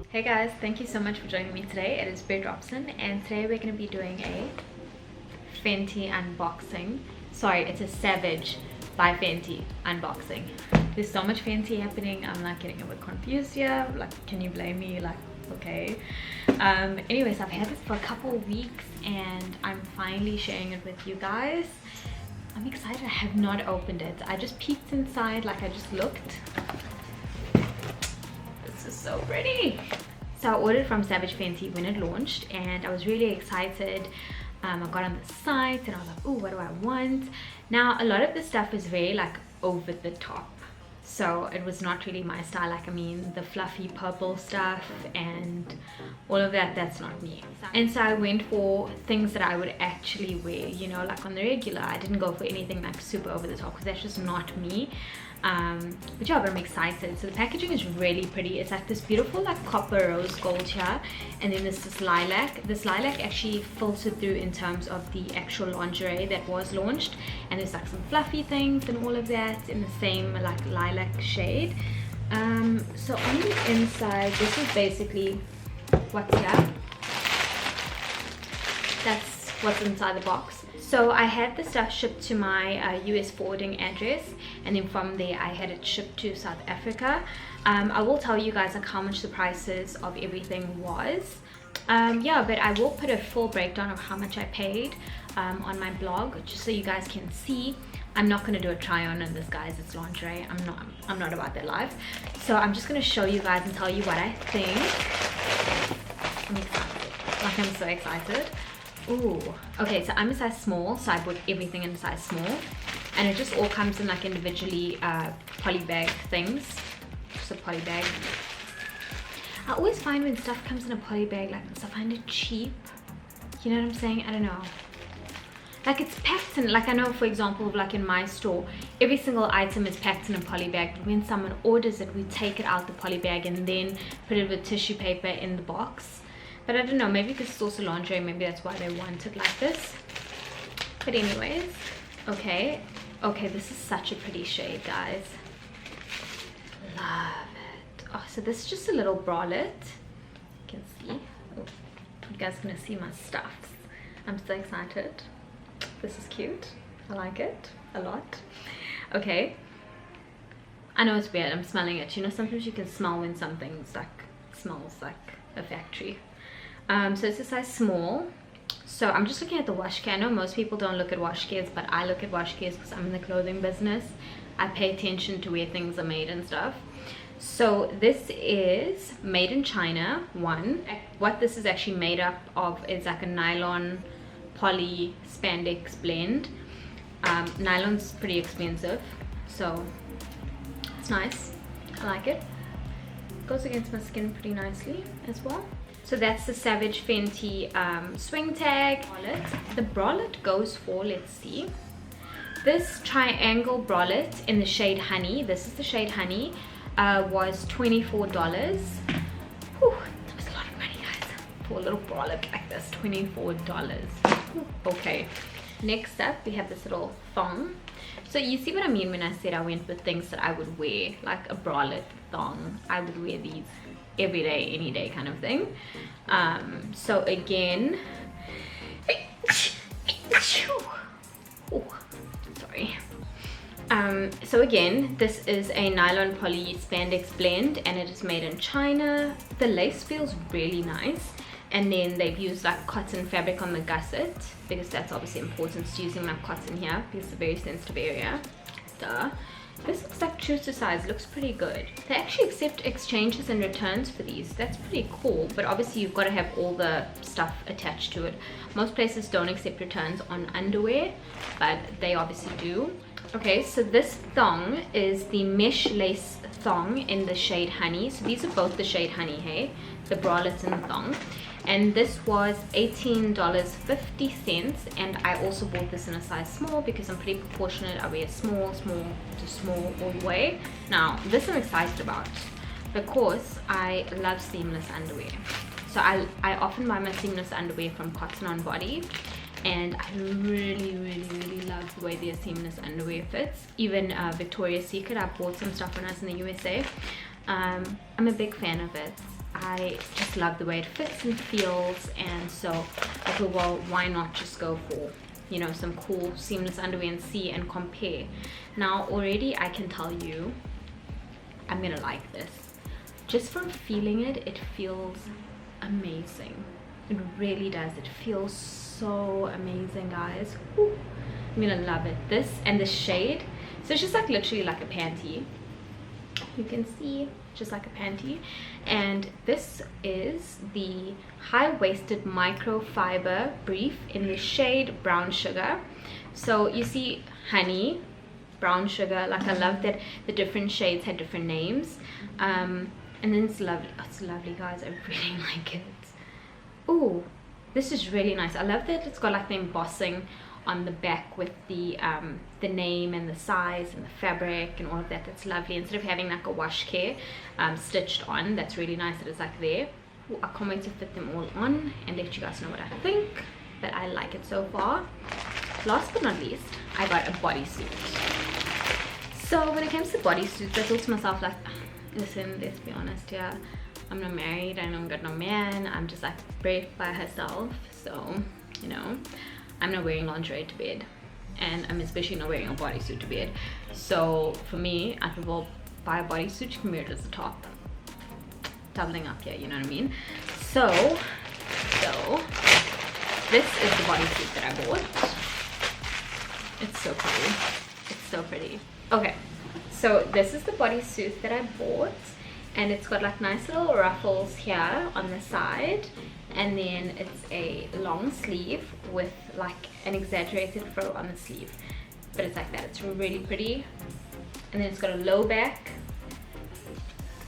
Hey guys, thank you so much for joining me today. It is Robson, and today we're going to be doing a Fenty unboxing. Sorry, it's a Savage by Fenty unboxing. There's so much Fenty happening, I'm like getting a bit confused here. Like, can you blame me? Like, okay. Anyways, I've had this for a couple of weeks and I'm finally sharing it with you guys. I'm excited. I have not opened it. I just peeked inside, like I just looked. This is so pretty. So I ordered from Savage Fenty when it launched and I was really excited. I got on the site and I was like, oh, what do I want? Now, a lot of this stuff is very like over the top. So it was not really my style. Like, I mean, the fluffy purple stuff and all of that, that's not me. And so I went for things that I would actually wear, you know, like on the regular. I didn't go for anything like super over the top because that's just not me. But yeah, but I'm excited. So the packaging is really pretty. It's like this beautiful like copper rose gold here, and then there's this lilac. This lilac actually filtered through in terms of the actual lingerie that was launched, and there's like some fluffy things and all of that in the same like lilac shade. So on the inside, this is basically what's here. That's what's inside the box. So I had the stuff shipped to my US forwarding address, and then from there I had it shipped to South Africa. I will tell you guys like how much the prices of everything was. Yeah, but I will put a full breakdown of how much I paid on my blog, just so you guys can see. I'm not going to do a try on this, guys. It's lingerie. I'm not about that life. So I'm just going to show you guys and tell you what I think. I'm excited. Like, I'm so excited. Ooh, okay, so I'm a size small, so I bought everything in a size small, and it just all comes in like individually poly bag things. Just a poly bag. I always find when stuff comes in a poly bag like this, I find it cheap. You know what I'm saying? I don't know. Like, it's packed in, like, I know, for example, like in my store, every single item is packed in a poly bag, but when someone orders it, we take it out the poly bag and then put it with tissue paper in the box. But I don't know, maybe because it's also lingerie, maybe that's why they want it like this. But anyways, okay, this is such a pretty shade, guys. Love it. Oh, so this is just a little bralette. You can see. Oh, you guys are gonna see my stuffs. I'm so excited. This is cute. I like it a lot. Okay. I know it's weird, I'm smelling it. You know, sometimes you can smell when something's like, smells like a factory. So it's a size small. So I'm just looking at the wash care. I know most people don't look at wash cares, but I look at wash cares because I'm in the clothing business. I pay attention to where things are made and stuff. So this is made in China. What this is actually made up of is like a nylon poly spandex blend. Nylon's pretty expensive, so it's nice. I like it. Goes against my skin pretty nicely as well. So that's the Savage Fenty swing tag bralette. The bralette goes for, let's see, this triangle bralette in the shade Honey. This is the shade Honey. Was $24. Whew, that was a lot of money, guys, for a little bralette like this. $24. Whew, okay. Next up, we have this little thong. So you see what I mean when I said I went with things that I would wear, like a bralette thong. I would wear these every day, any day kind of thing. So again, oh, sorry. So again, this is a nylon poly spandex blend and it is made in China. The lace feels really nice, and then they've used like cotton fabric on the gusset because that's obviously important to using my cotton here because it's a very sensitive area. Duh. This looks like true to size, looks pretty good. They actually accept exchanges and returns for these. That's pretty cool, but obviously you've got to have all the stuff attached to it. Most places don't accept returns on underwear, but they obviously do. Okay, so this thong is the mesh lace thong in the shade Honey. So these are both the shade Honey, hey? The bralette and the thong. And this was $18.50, and I also bought this in a size small because I'm pretty proportionate. I wear small to small all the way. Now, this I'm excited about because I love seamless underwear. So I often buy my seamless underwear from Cotton On Body. and I really love the way their seamless underwear fits. Even Victoria's Secret, I bought some stuff when I was in the USA. I'm a big fan of it. I just love the way it fits and feels, and so I thought, well, why not just go for, you know, some cool seamless underwear and see and compare. Now already I can tell you I'm gonna like this. Just from feeling it, it feels amazing. It really does. It feels so amazing, guys. Ooh, I'm gonna love it. This and the shade, so it's just like literally like a panty. You can see, just like a panty. And this is the high-waisted microfiber brief in the shade brown sugar. So you see honey, brown sugar, like I love that the different shades had different names. And then it's lovely. Oh, it's lovely, guys. I really like it. Oh, this is really nice. I love that it's got like the embossing on the back with the name and the size and the fabric and all of that. That's lovely. Instead of having like a wash care stitched on, that's really nice that it's like there. Ooh, I can't wait to fit them all on and let you guys know what I think, but I like it so far. Last but not least, I got a bodysuit. So when it comes to bodysuits, I thought to myself, like, listen, let's be honest here, I'm not married, I don't got no man, I'm just like brave by herself, so you know, I'm not wearing lingerie to bed, and I'm especially not wearing a bodysuit to bed. So for me, I thought, well, buy a bodysuit, you can wear it as a top, doubling up here, you know what I mean? So this is the bodysuit that I bought. It's so pretty. It's so pretty. Okay, so this is the bodysuit that I bought, and it's got like nice little ruffles here on the side, and then it's a long sleeve with like an exaggerated frill on the sleeve, but it's like that. It's really pretty. And then it's got a low back,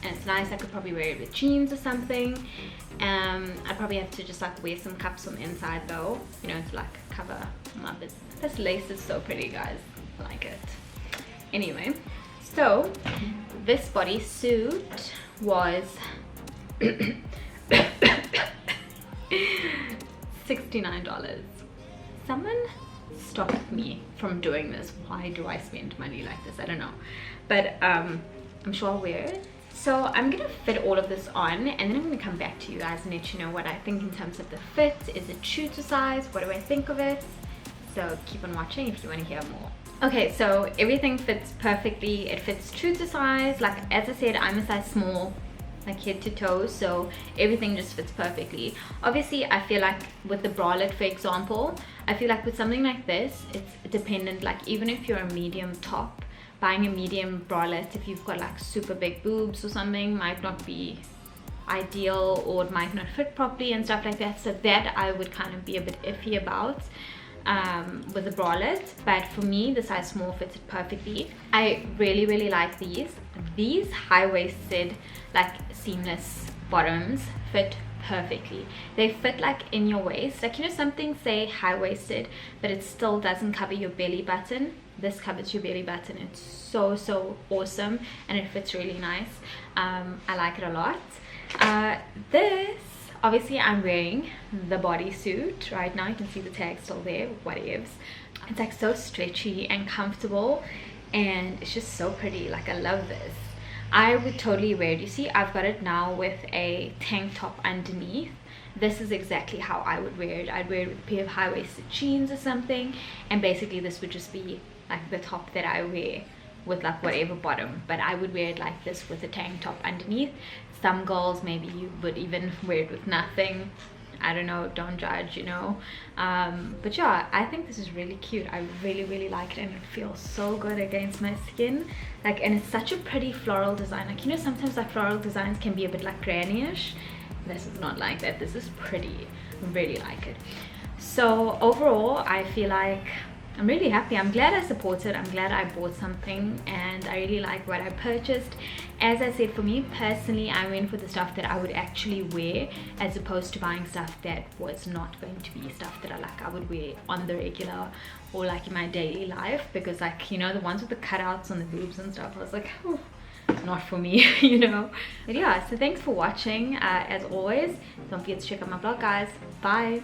and it's nice. I could probably wear it with jeans or something. I'd probably have to just like wear some cups on the inside though, you know, to like cover my bit. This lace is so pretty, guys. I like it. Anyway, so this bodysuit was $69. Someone stopped me from doing this. Why do I spend money like this? I don't know, but I'm sure I'll wear it. So I'm gonna fit all of this on, and then I'm gonna come back to you guys and let you know what I think in terms of the fit. Is it true to size? What do I think of it? So keep on watching if you want to hear more. Okay, so everything fits perfectly. It fits true to size. Like as I said, I'm a size small, like head to toe, so everything just fits perfectly. Obviously, I feel like with the bralette, for example, I feel like with something like this, it's dependent. Like even if you're a medium top, buying a medium bralette, if you've got like super big boobs or something, might not be ideal, or it might not fit properly and stuff like that. So that I would kind of be a bit iffy about with the bralette. But for me, the size small fits it perfectly. I really like these high-waisted like seamless bottoms fit perfectly. They fit like in your waist, like, you know, some things say high-waisted but it still doesn't cover your belly button. This covers your belly button. It's so awesome, and it fits really nice. I like it a lot. This, obviously I'm wearing the bodysuit right now. You can see the tag still there, whatevs. It's like so stretchy and comfortable, and it's just so pretty. Like I love this. I would totally wear it. You see, I've got it now with a tank top underneath. This is exactly how I would wear it. I'd wear it with a pair of high-waisted jeans or something, and basically this would just be like the top that I wear with like whatever bottom, but I would wear it like this with a tank top underneath. Some girls, maybe you would even wear it with nothing. I don't know, don't judge, you know. But yeah, I think this is really cute. I really like it, and it feels so good against my skin. Like, and it's such a pretty floral design. Like, you know, sometimes like floral designs can be a bit like granny-ish. This is not like that. This is pretty. I really like it. So overall, I feel like I'm really happy. I'm glad I supported. I'm glad I bought something, and I really like what I purchased. As I said, for me personally, I went for the stuff that I would actually wear, as opposed to buying stuff that was not going to be stuff that I would wear on the regular or like in my daily life, because like, you know, the ones with the cutouts on the boobs and stuff, I was like, oh, not for me, you know. But yeah, so thanks for watching. As always, don't forget to check out my blog, guys. Bye.